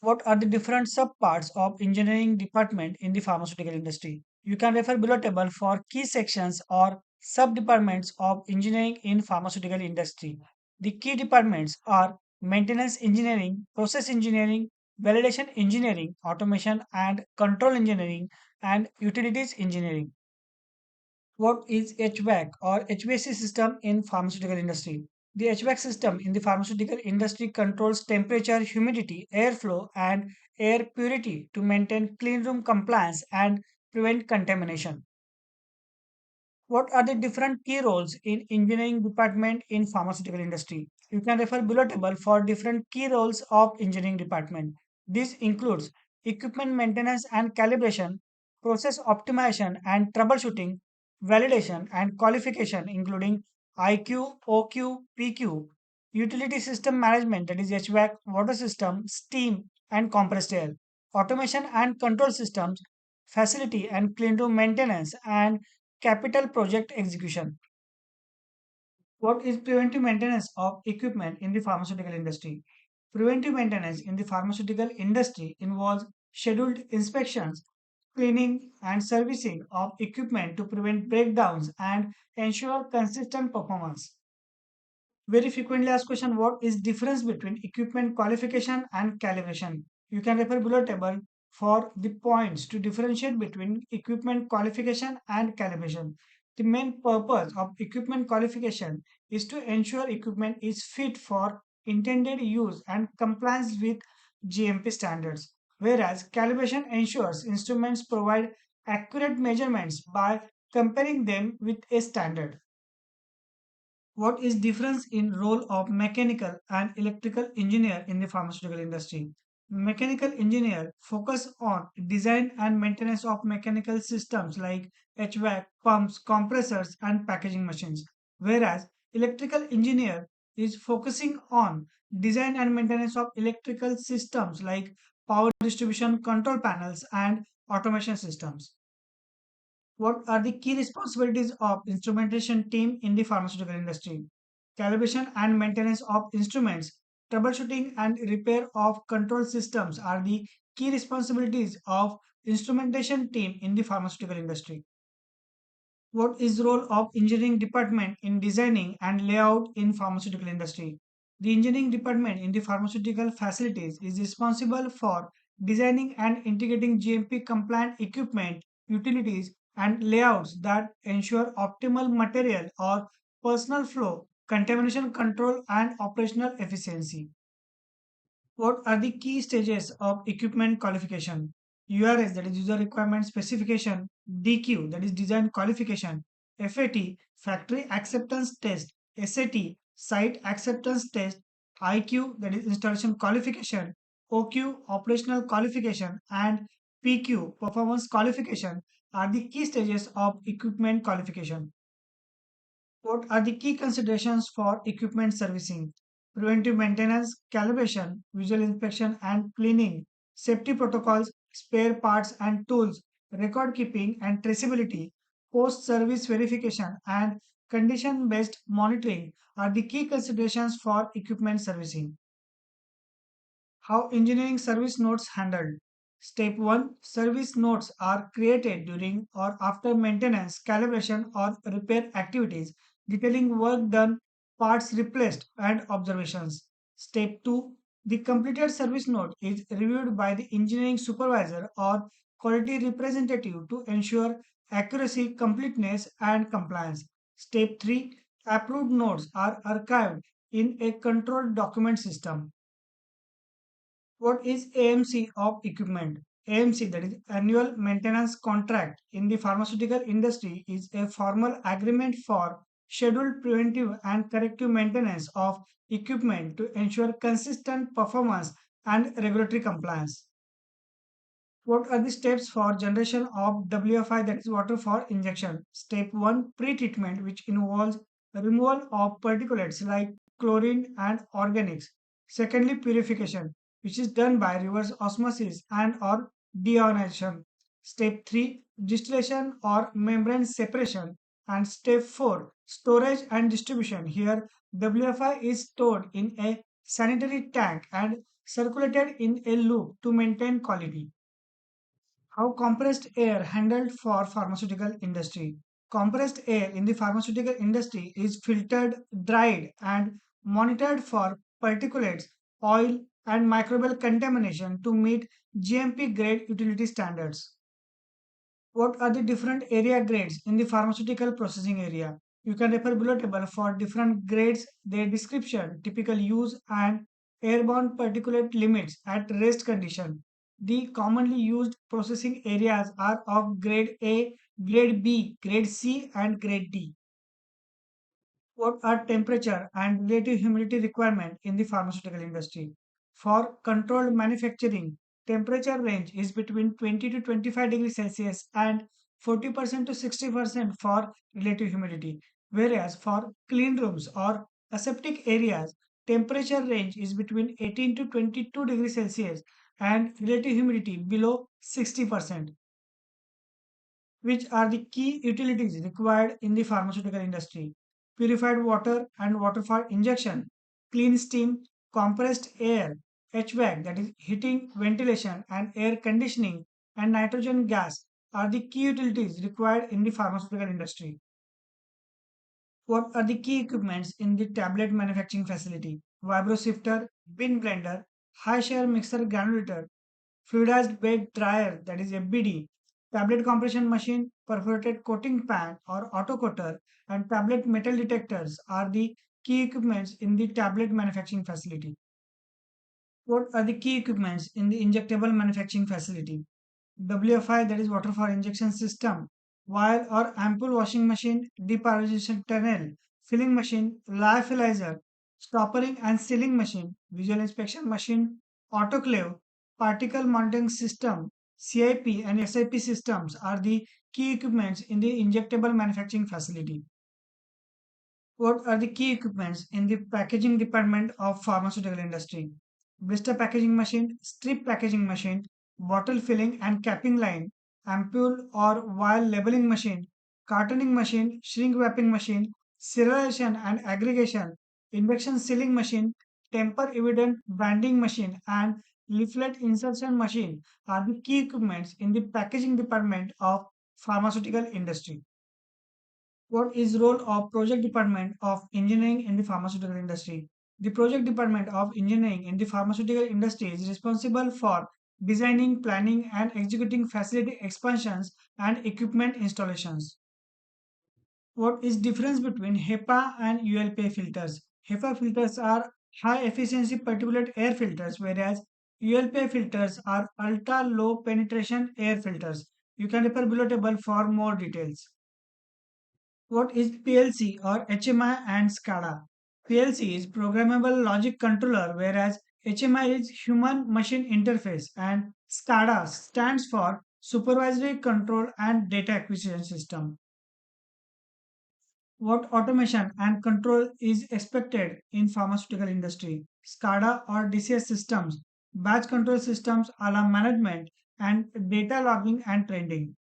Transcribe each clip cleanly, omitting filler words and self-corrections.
What are the different subparts of engineering department in the pharmaceutical industry? You can refer below table for key sections or sub-departments of engineering in pharmaceutical industry. The key departments are maintenance engineering, process engineering, validation engineering, automation and control engineering, and utilities engineering. What is HVAC or HVAC system in pharmaceutical industry? The HVAC system in the pharmaceutical industry controls temperature, humidity, airflow, and air purity to maintain clean room compliance and prevent contamination. What are the different key roles in engineering department in pharmaceutical industry? You can refer below table for different key roles of engineering department. This includes equipment maintenance and calibration, process optimization and troubleshooting, validation and qualification including IQ, OQ, PQ, utility system management that is HVAC, water system, steam and compressed air, automation and control systems, facility and clean room maintenance and capital project execution. What is preventive maintenance of equipment in the pharmaceutical industry? Preventive maintenance in the pharmaceutical industry involves scheduled inspections, cleaning, and servicing of equipment to prevent breakdowns and ensure consistent performance. Very frequently asked question: what is difference between equipment qualification and calibration? You can refer below table for the points to differentiate between equipment qualification and calibration. The main purpose of equipment qualification is to ensure equipment is fit for intended use and compliance with GMP standards, whereas calibration ensures instruments provide accurate measurements by comparing them with a standard. What is difference in role of mechanical and electrical engineer in the pharmaceutical industry? Mechanical engineer focus on design and maintenance of mechanical systems like HVAC, pumps, compressors and packaging machines, whereas electrical engineer is focusing on design and maintenance of electrical systems like power distribution control panels and automation systems. What are the key responsibilities of instrumentation team in the pharmaceutical industry? Calibration and maintenance of instruments, troubleshooting and repair of control systems are the key responsibilities of instrumentation team in the pharmaceutical industry. What is role of engineering department in designing and layout in pharmaceutical industry? The engineering department in the pharmaceutical facilities is responsible for designing and integrating GMP compliant equipment, utilities, and layouts that ensure optimal material or personal flow, contamination control, and operational efficiency. What are the key stages of equipment qualification? URS, that is user requirement specification, DQ, that is design qualification, FAT, factory acceptance test, SAT, site acceptance test, IQ, that is installation qualification, OQ, operational qualification, and PQ, performance qualification are the key stages of equipment qualification. What are the key considerations for equipment servicing? Preventive maintenance, calibration, visual inspection and cleaning, safety protocols, spare parts and tools, record keeping and traceability, post service verification, and condition based monitoring are the key considerations for equipment servicing. How engineering service notes handled. Step 1: service notes are created during or after maintenance, calibration, or repair activities, detailing work done, parts replaced, and observations. Step 2: the completed service note is reviewed by the engineering supervisor or quality representative to ensure accuracy, completeness, and compliance. Step 3: approved notes are archived in a controlled document system. What is AMC of equipment? AMC, that is annual maintenance contract in the pharmaceutical industry, is a formal agreement for scheduled preventive and corrective maintenance of equipment to ensure consistent performance and regulatory compliance. What are the steps for generation of WFI, that is water for injection? Step 1: pre-treatment, which involves removal of particulates like chlorine and organics. Secondly, purification, which is done by reverse osmosis and or deionization. Step 3: distillation or membrane separation. And step 4: storage and distribution. Here WFI is stored in a sanitary tank and circulated in a loop to maintain quality. How compressed air handled for pharmaceutical industry. Compressed air in the pharmaceutical industry is filtered, dried, and monitored for particulates, oil, and microbial contamination to meet GMP grade utility standards. What are the different area grades in the pharmaceutical processing area? You can refer below table for different grades, their description, typical use, and airborne particulate limits at rest condition. The commonly used processing areas are of grade A, grade B, grade C, and grade D. What are temperature and relative humidity requirement in the pharmaceutical industry? For controlled manufacturing, temperature range is between 20 to 25 degrees Celsius and 40% to 60% for relative humidity. Whereas for clean rooms or aseptic areas, temperature range is between 18 to 22 degrees Celsius and relative humidity below 60%. Which are the key utilities required in the pharmaceutical industry? Purified water and water for injection, clean steam, compressed air, HVAC, that is heating, ventilation, and air conditioning, and nitrogen gas are the key utilities required in the pharmaceutical industry. What are the key equipments in the tablet manufacturing facility? Vibrosifter, bin blender, high shear mixer granulator, fluidized bed dryer, that is FBD, tablet compression machine, perforated coating pan or autocoater, and tablet metal detectors are the key equipments in the tablet manufacturing facility. What are the key equipments in the injectable manufacturing facility? WFI, that is water for injection system, vial or ampoule washing machine, depolarization tunnel, filling machine, lyophilizer, stoppering and sealing machine, visual inspection machine, autoclave, particle monitoring system, CIP and SIP systems are the key equipments in the injectable manufacturing facility. What are the key equipments in the packaging department of pharmaceutical industry? Blister packaging machine, strip packaging machine, bottle filling and capping line, ampoule or vial labeling machine, cartoning machine, shrink wrapping machine, serialization and aggregation, injection sealing machine, tamper evident banding machine, and leaflet insertion machine are the key equipments in the packaging department of pharmaceutical industry. What is role of project department of engineering in the pharmaceutical industry? The project department of engineering in the pharmaceutical industry is responsible for designing, planning, and executing facility expansions and equipment installations. What is difference between HEPA and ULPA filters? HEPA filters are high efficiency particulate air filters, whereas ULPA filters are ultra low penetration air filters. You can refer below table for more details. What is PLC or HMI and SCADA? PLC is programmable logic controller, whereas HMI is human machine interface, and SCADA stands for supervisory control and data acquisition system. What automation and control is expected in pharmaceutical industry? SCADA or DCS systems, batch control systems, alarm management, and data logging and trending.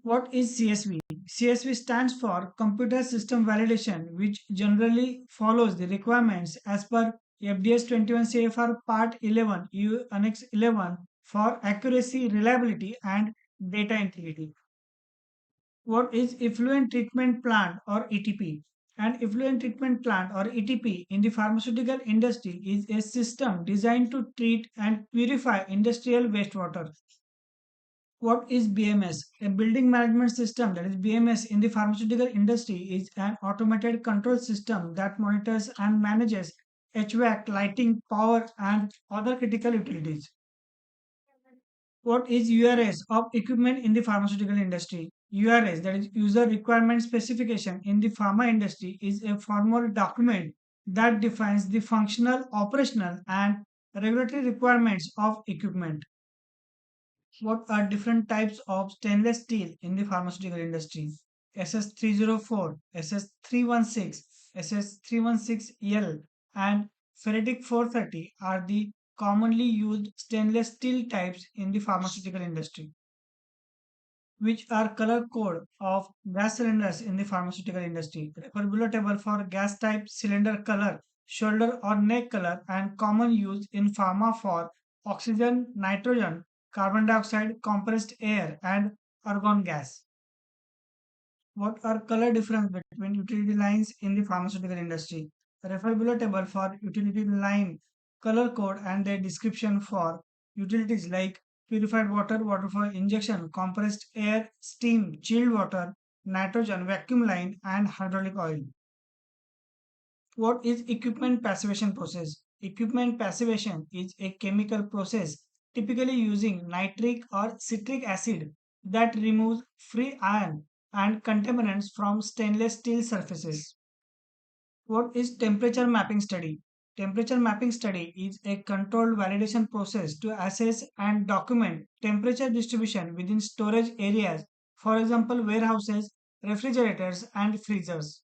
What is CSV? CSV stands for Computer System Validation, which generally follows the requirements as per FDS 21 CFR Part 11, EU Annex 11 for accuracy, reliability, and data integrity. What is effluent treatment plant or ETP? An effluent treatment plant or ETP in the pharmaceutical industry is a system designed to treat and purify industrial wastewater. What is BMS? A building management system, that is BMS, in the pharmaceutical industry is an automated control system that monitors and manages HVAC, lighting, power, and other critical utilities. What is URS of equipment in the pharmaceutical industry? URS, that is user requirement specification in the pharma industry, is a formal document that defines the functional, operational, and regulatory requirements of equipment. What are different types of stainless steel in the pharmaceutical industry? SS304, SS316, SS316L, and ferritic 430 are the commonly used stainless steel types in the pharmaceutical industry, which are color code of gas cylinders in the pharmaceutical industry. Refer below table for gas type, cylinder color, shoulder or neck color, and common use in pharma for oxygen, nitrogen, carbon dioxide, compressed air, and argon gas. What are color difference between utility lines in the pharmaceutical industry? Refer below table for utility line color code and their description for utilities like purified water, water for injection, compressed air, steam, chilled water, nitrogen, vacuum line, and hydraulic oil. What is equipment passivation process? Equipment passivation is a chemical process typically using nitric or citric acid that removes free iron and contaminants from stainless steel surfaces. What is temperature mapping study? Temperature mapping study is a controlled validation process to assess and document temperature distribution within storage areas, for example, warehouses, refrigerators, and freezers.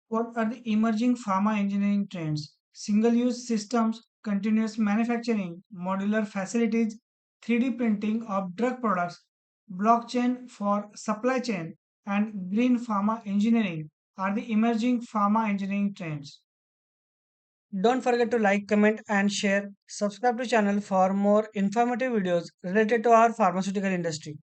What are the emerging pharma engineering trends? Single use systems, continuous manufacturing, modular facilities, 3D printing of drug products, blockchain for supply chain, and green pharma engineering are the emerging pharma engineering trends. Don't forget to like, comment, and share. Subscribe to channel for more informative videos related to our pharmaceutical industry.